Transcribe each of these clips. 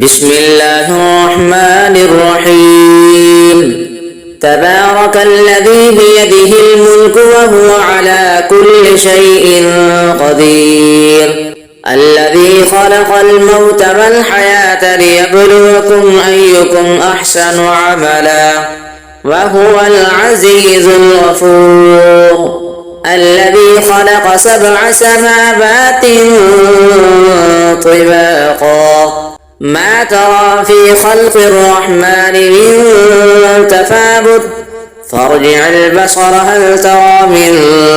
بسم الله الرحمن الرحيم تبارك الذي بيده الملك وهو على كل شيء قدير الذي خلق الموت والحياة ليبلوكم أيكم أحسن عملا وهو العزيز الغفور الذي خلق 7 سماوات طباقا ما ترى في خلق الرحمن من تفاوت فارجع البصر هل ترى من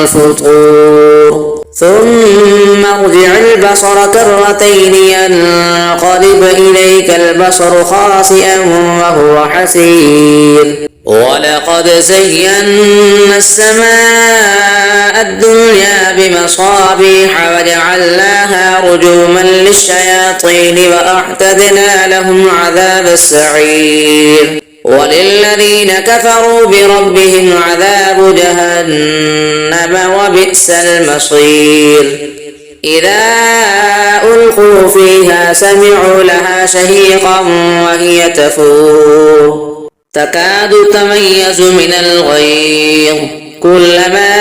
فطور ثم ارجع البصر كرتين ينقلب إليك البصر خاسئا وهو حسير ولقد زينا السماء الدنيا بمصابيح وجعلناها رجوما للشياطين وأعتدنا لهم عذاب السعير وللذين كفروا بربهم عذاب جهنم وبئس المصير إذا ألقوا فيها سمعوا لها شهيقا وهي تفور تكاد تميز من الغيظ كلما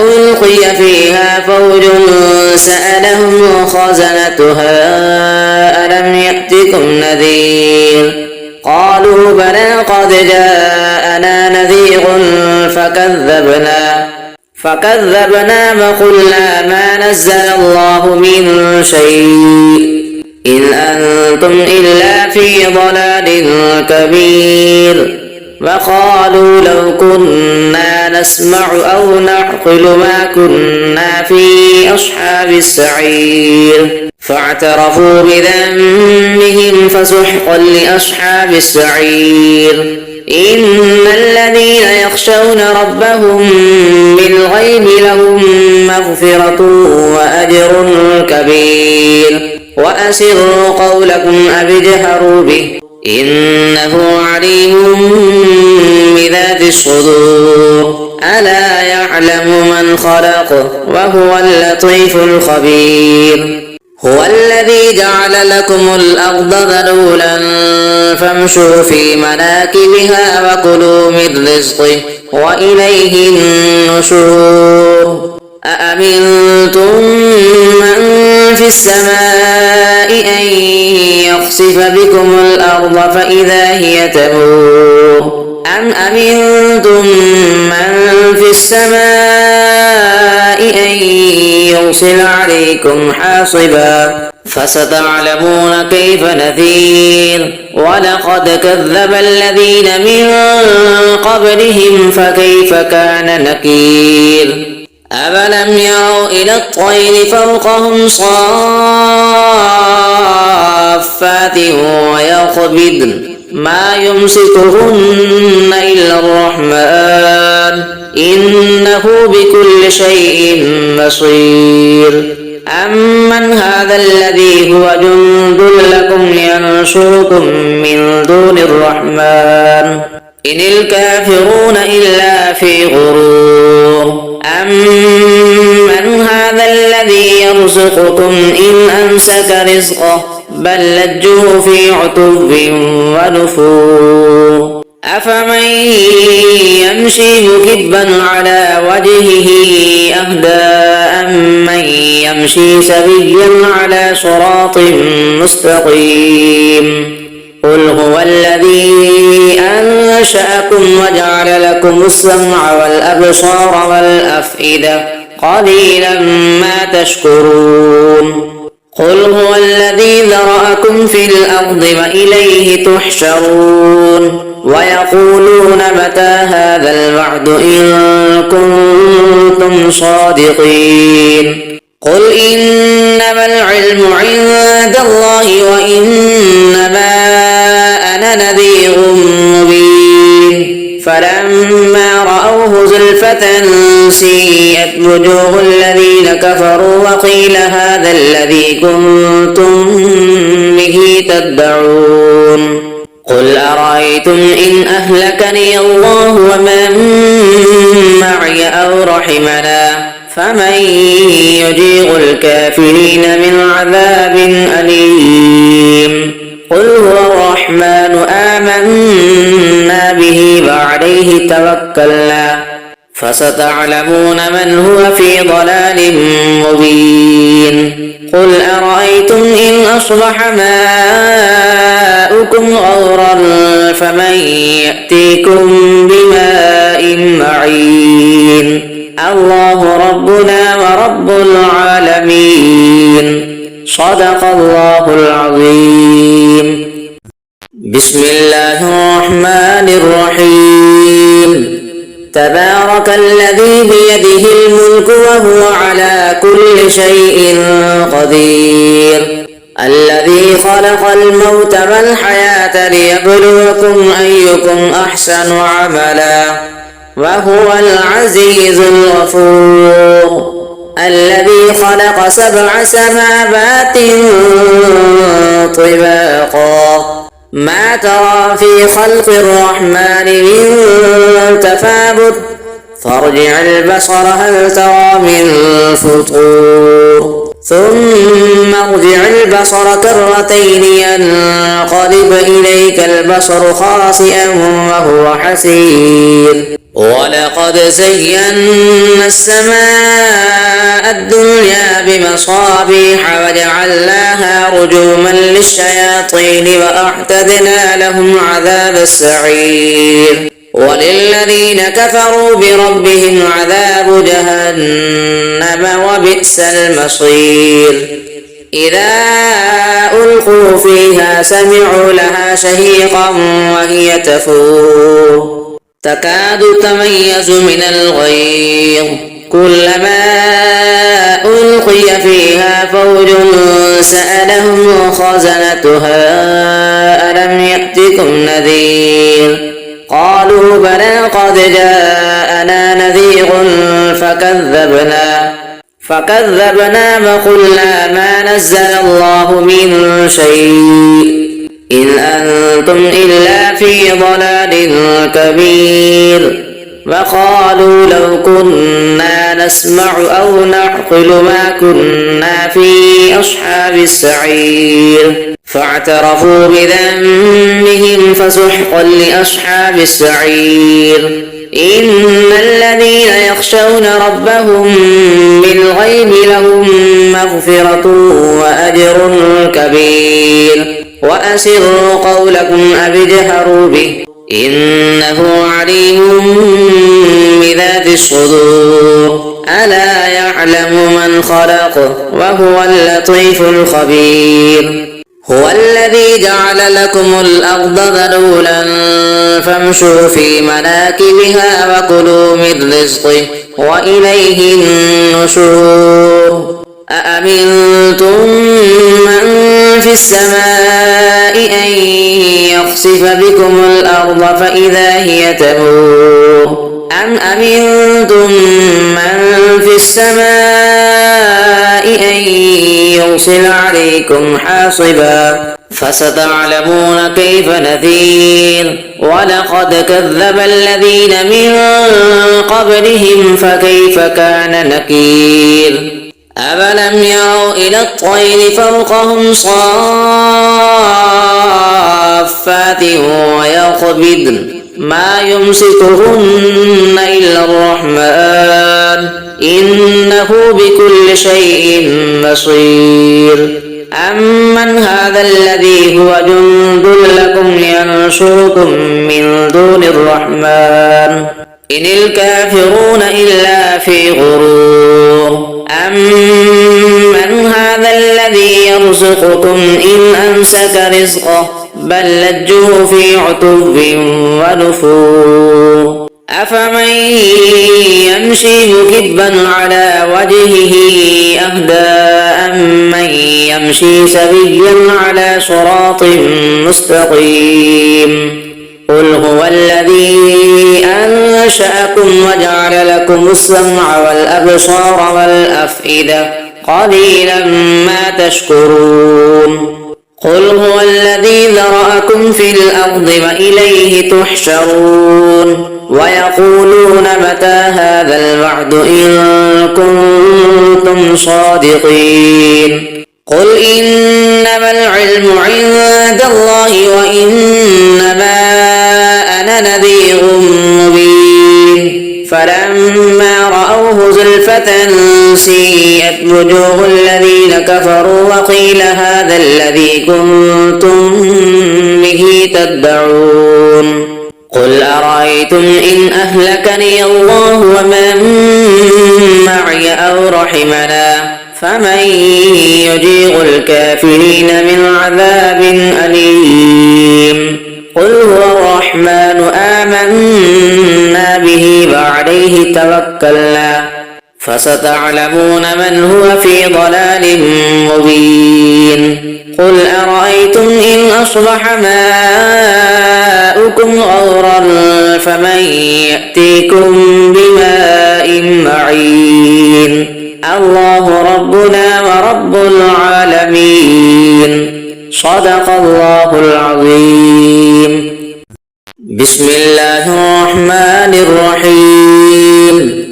ألقي فيها فوج سألهم خزنتها ألم يأتكم نذير قالوا بلى قد جاءنا نذير فكذبنا وقلنا ما نزل الله من شيء إن أنتم إلا في ضلال كبير وقالوا لو كنا نسمع أو نعقل ما كنا في أصحاب السعير فاعترفوا بذنبهم فسحقا لأصحاب السعير إن الذين يخشون ربهم بالغيب لهم مغفرة وأجر كبير وأسروا قولكم أو اجهروا به إنه عليم بذات الصدور ألا يعلم من خلق وهو اللطيف الخبير هو الذي جعل لكم الأرض ذلولا فامشوا في مناكبها وكلوا من رزقه وإليه النشور أأمنتم من في السماء أن يخسف بكم الأرض فإذا هي تمور أم أمنتم من في السماء أن يرسل عليكم حاصبا فستعلمون كيف نذير ولقد كذب الذين من قبلهم فكيف كان نكير أفلم يروا إلى الطير فوقهم صافات ويقبضن ما يمسكهن إلا الرحمن إنه بكل شيء بصير أمن هذا الذي هو جند لكم ينصركم من دون الرحمن إن الكافرون إلا في غرور أمن هذا الذي يرزقكم إن أمسك رزقه بل لجوا في عتب ونفور أفمن يمشي مكبا على وجهه أهدى أمن يمشي سويا على صراط مستقيم قل هو الذي أنشأكم وجعل لكم السمع والأبصار والأفئدة قليلا ما تشكرون قل هو الذي ذرأكم في الأرض وإليه تحشرون ويقولون متى هذا الوعد إن كنتم صادقين قل إنما العلم عند الله وإنما أنا نذير مبين فلما رأوه زلفة سيئت وجوه الذين كفروا وقيل هذا الذي كنتم به تدعون قل أرأيتم إن أهلكني الله ومن معي أو رحمنا فمن يجير الكافرين من عذاب أليم توكلنا فستعلمون من هو في ضلال مبين قل أرأيتم إن أصبح ماؤكم غورا فمن يأتيكم بماء معين الله ربنا ورب العالمين صدق الله العظيم. بسم الله الرحمن الرحيم تبارك الذي بيده الملك وهو على كل شيء قدير الذي خلق الموت والحياة ليبلوكم أيكم أحسن عملا وهو العزيز الغفور الذي خلق 7 سماوات طباقا ما ترى في خلق الرحمن من تفاوت فارجع البصر هل ترى من فطور ثم ارجع البصر كرتين ينقلب إليك البصر خاسئا وهو حسير ولقد زينا السماء الدنيا بمصابيح وجعلناها رجوما للشياطين وأعتدنا لهم عذاب السعير وللذين كفروا بربهم عذاب جهنم وبئس المصير إذا ألقوا فيها سمعوا لها شهيقا وهي تفور تكاد تميز من الغيظ كلما ألقي فيها فوج سألهم خزنتها ألم يأتكم نذير قالوا بلى قد جاءنا نذير فكذبنا وقلنا ما نزل الله من شيء إن أنتم إلا في ضلال كبير وقالوا لو كنا نسمع أو نعقل ما كنا في أصحاب السعير فاعترفوا بذنبهم فسحقا لأصحاب السعير إن الذين يخشون ربهم بالغيب لهم مغفرة وأجر كبير وأسروا قولكم أو اجهروا به إنه عليم بذات الصدور ألا يعلم من خلق وهو اللطيف الخبير هو الذي جعل لكم الأرض ذلولا فامشوا في مناكبها وكلوا من رزقه وإليه النشور أأمنتم من في السماء أن يخسف بكم الأرض فإذا هي تمور أم أمنتم من في السماء أن يرسل عليكم حاصبا فستعلمون كيف نذير ولقد كذب الذين من قبلهم فكيف كان نكير أفلم يروا إلى الطير فوقهم صافات ويقبضن ما يمسكهن إلا الرحمن إنه بكل شيء بصير أمن هذا الذي هو جند لكم ينصركم من دون الرحمن إن الكافرون إلا في غرور أمن هذا الذي يرزقكم إن أمسك رزقه بل لجوا في عتب ونفور أفمن يمشي مكبا على وجهه أهدى أمن يمشي سويا على صراط مستقيم قل هو الذي أنشأكم وجعل لكم السمع والأبصار والأفئدة قليلا ما تشكرون قل هو الذي ذرأكم في الأرض وإليه تحشرون ويقولون متى هذا الوعد إن كنتم صادقين قل إنما العلم عند الله وإنما أنا نذير مبين زلفة سيئت وجوه الذين كفروا وقيل هذا الذي كنتم به تدعون قل أرأيتم إن أهلكني الله ومن معي أو رحمنا فمن يجير الكافرين من عذاب أليم قل هو الرحمن آمنا به وعليه توكلنا فستعلمون من هو في ضلال مبين قل أرأيتم إن أصبح ماؤكم غورا فمن يأتيكم بماء معين الله ربنا ورب العالمين صدق الله العظيم بسم الله الرحمن الرحيم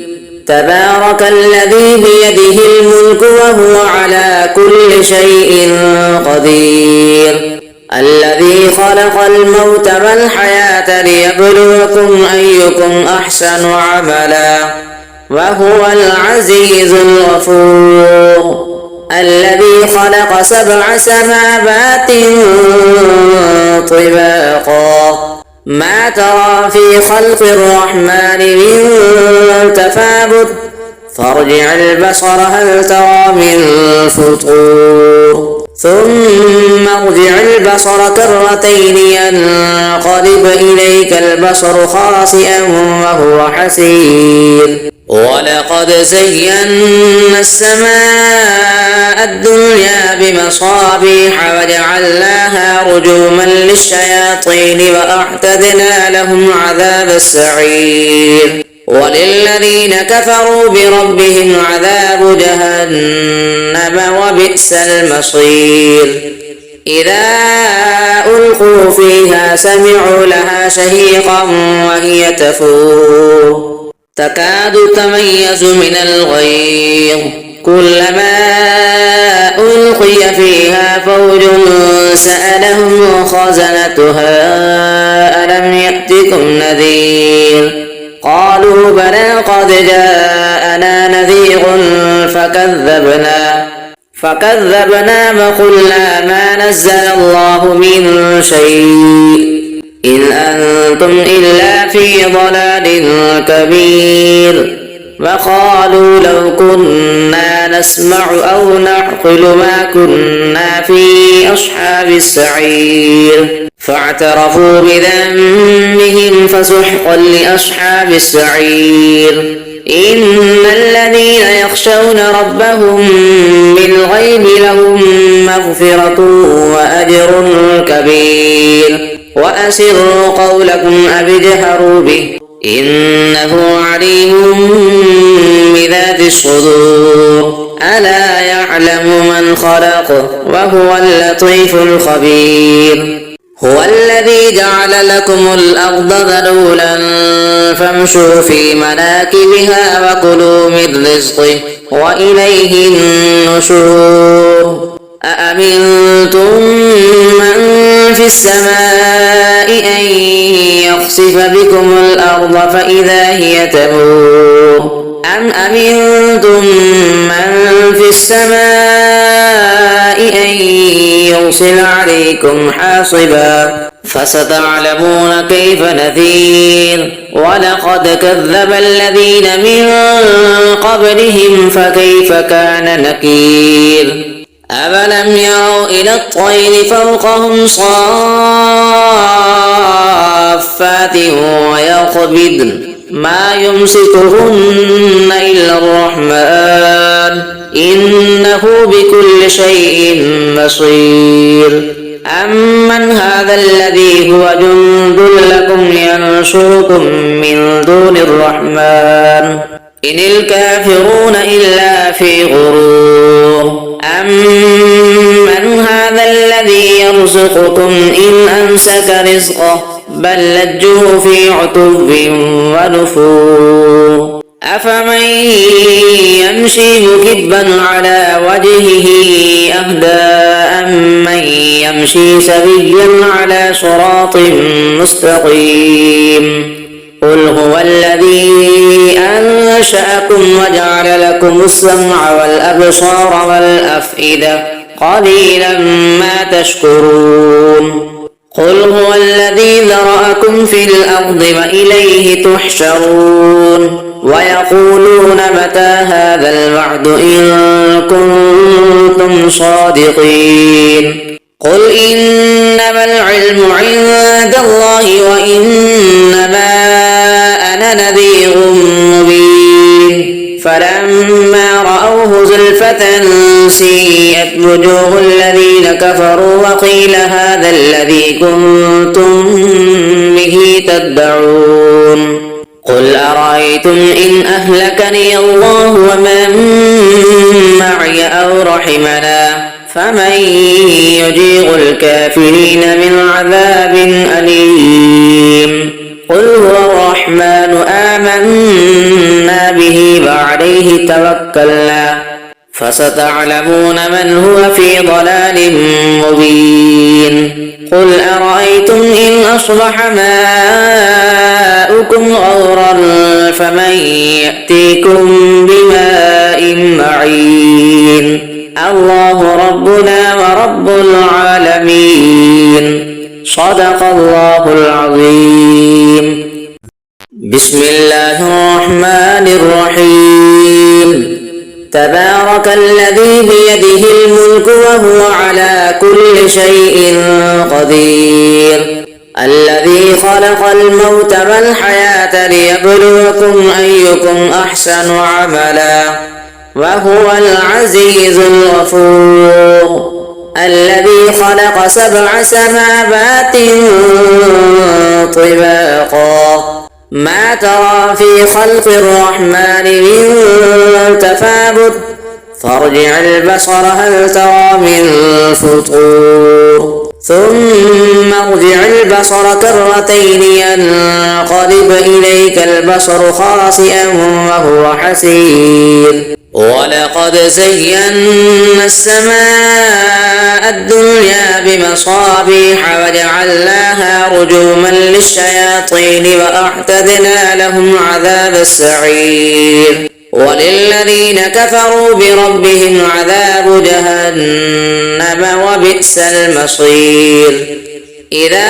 تبارك الذي بيده الملك وهو على كل شيء قدير الذي خلق الموت والحياة ليبلوكم أيكم أحسن عملا وهو العزيز الغفور الذي خلق 7 سماوات طباقا ما ترى في خلق الرحمن من تفاوت فارجع البصر هل ترى من فطور ثم ارجع البصر كرتين ينقلب إليك البصر خاسئا وهو حسير ولقد زينا السماء الدنيا بمصابيح وجعلناها رجوما للشياطين وأعتدنا لهم عذاب السعير وللذين كفروا بربهم عذاب جهنم وبئس المصير إذا ألقوا فيها سمعوا لها شهيقا وهي تفور تكاد تميز من الغيظ كلما ألقي فيها فوج سألهم خزنتها ألم يأتكم نذير قالوا بلى قد جاءنا نذير فكذبنا وقلنا ما نزل الله من شيء إن أنتم إلا في ضلال كبير وقالوا لو كنا نسمع أو نعقل ما كنا في أصحاب السعير فاعترفوا بذنبهم فسحقا لأصحاب السعير إن الذين يخشون ربهم بالغيب لهم مغفرة وأجر كبير وأسروا قولكم أو اجهروا به إنه عليم بذات الصدور ألا يعلم من خلق وهو اللطيف الخبير هو الذي جعل لكم الأرض ذلولا فامشوا في مناكبها وكلوا من رزقه وإليه النشور أأمنتم من في السماء أن يخسف بكم الأرض فإذا هي تمور أم أمنتم من في السماء أن يرسل عليكم حاصبا فستعلمون كيف نذير ولقد كذب الذين من قبلهم فكيف كان نكير أفلم يروا إلى الطير فوقهم صافات ويقبضن ما يمسكهن إلا الرحمن إنه بكل شيء بصير أمن هذا الذي هو جند لكم ينصركم من دون الرحمن إن الكافرون إلا في غرور أمن هذا الذي يرزقكم إن أمسك رزقه بل لجوا في عتب ونفور أفمن يمشي مكبا على وجهه أهدى أمن يمشي سويا على صراط مستقيم قل هو الذي أنشأكم وجعل لكم السمع والأبصار والأفئدة قليلا ما تشكرون قل هو الذي ذرأكم في الأرض وإليه تحشرون ويقولون متى هذا الوعد إن كنتم صادقين قل إنما العلم عند الله وإنما أنا نذير مبين فلما رأوه زلفة سيئت وجوه الذين كفروا وقيل هذا الذي كنتم به تدعون قل أرأيتم إن أهلكني الله ومن معي أو رحمنا فمن يجير الكافرين من عذاب أليم قل هو الرحمن آمنا به وعليه توكلنا فستعلمون من هو في ضلال مبين قل أرأيتم إن أصبح ماؤكم غورا فمن يأتيكم بماء معين الله ربنا ورب العالمين صدق الله العظيم بسم الله الرحمن الرحيم تبارك الذي بيده الملك وهو على كل شيء قدير الذي خلق الموت والحياة ليبلوكم أيكم أحسن عملا وهو العزيز الغفور الذي خلق 7 سماوات طباقا ما ترى في خلق الرحمن من تفاوت فارجع البصر هل ترى من فطور ثم ارجع البصر كرتين ينقلب إليك البصر خاسئا وهو حسير ولقد زينا السماء الدنيا بمصابيح وجعلناها رجوما للشياطين وأعتدنا لهم عذاب السعير وللذين كفروا بربهم عذاب جهنم وبئس المصير إذا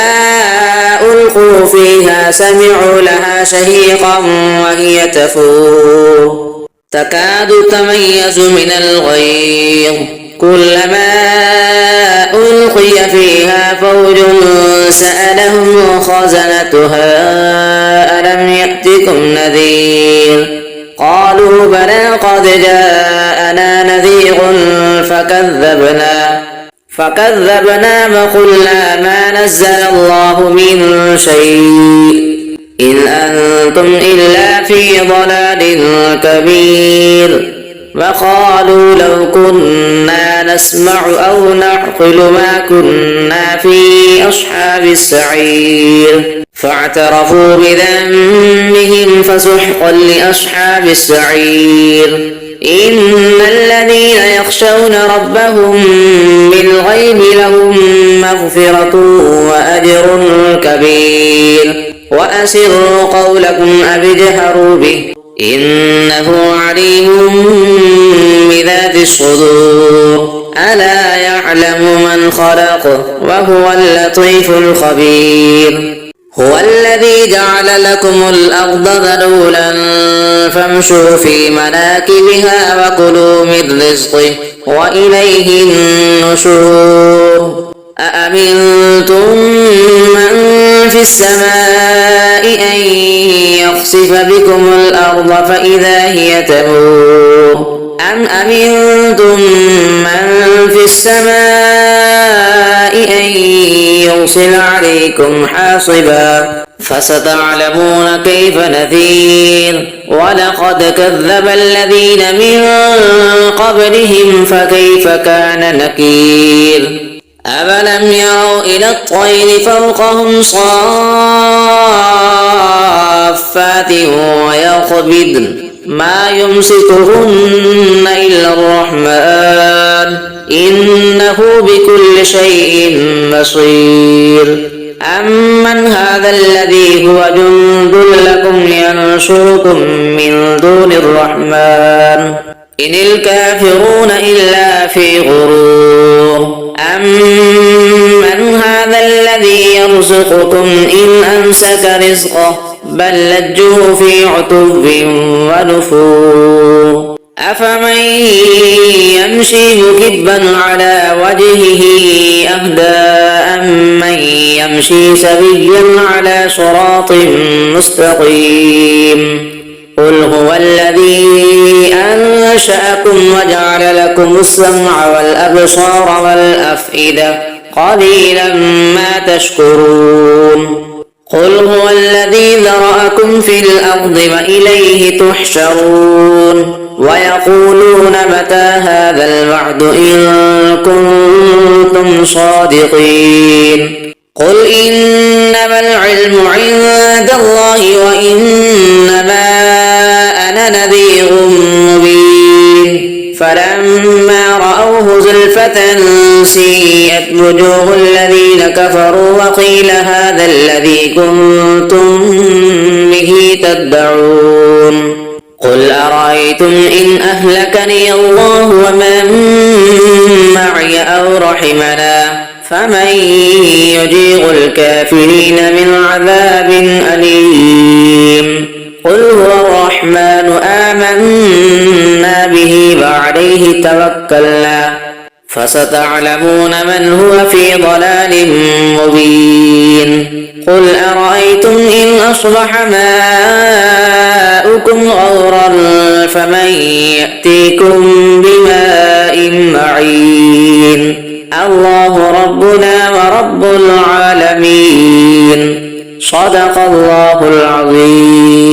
ألقوا فيها سمعوا لها شهيقا وهي تفور تكاد تميز من الغيظ كلما ألقي فيها فوج سألهم خزنتها ألم يأتكم نذير قالوا بلى قد جاءنا نذير فكذبنا وقلنا ما نزل الله من شيء إن أنتم إلا في ضلال كبير وقالوا لو كنا نسمع أو نعقل ما كنا في أصحاب السعير فاعترفوا بذنبهم فسحقا لأصحاب السعير إن الذين يخشون ربهم بالغيب لهم مغفرة وأجر كبير وأسروا قولكم أو اجهروا به إنه عليم بذات الصدور ألا يعلم من خلق وهو اللطيف الخبير هو الذي جعل لكم الأرض ذلولا فامشوا في مناكبها وكلوا من رزقه وإليه النشور أأمنتم من في السماء أن يخسف بكم الأرض فإذا هي تمور أم أمنتم من في السماء أن يرسل عليكم حاصبا فستعلمون كيف نذير ولقد كذب الذين من قبلهم فكيف كان نكير أفلم يروا إلى الطير فوقهم صافات ويقبضن ما يمسكهن إلا الرحمن إنه بكل شيء بصير أمن هذا الذي هو جند لكم ينصركم من دون الرحمن إن الكافرون إلا في غرور أمن هذا الذي يرزقكم إن أمسك رزقه بل لجوا في عتب ونفور أفمن يمشي مكبا على وجهه أهدى أمن يمشي سويا على صراط مستقيم قل هو الذي أنشأكم وجعل لكم السمع والأبصار والأفئدة قليلا ما تشكرون قل هو الذي ذرأكم في الأرض وإليه تحشرون ويقولون متى هذا الوعد إن كنتم صادقين قل إنما العلم عند الله وإنما أنا نذير مبين فلما رأوه زلفة سيئت وجوه الذين كفروا وقيل هذا الذي كنتم به تدعون قل أرأيتم إن أهلكني الله ومن معي أو رحمنا فمن يجير الكافرين من عذاب أليم قل هو الرحمن آمنا به وعليه توكلنا فستعلمون من هو في ضلال مبين قل أرأيتم إن أصبح ماؤكم غورا فمن يأتيكم بماء معين الله ربنا ورب العالمين صدق الله العظيم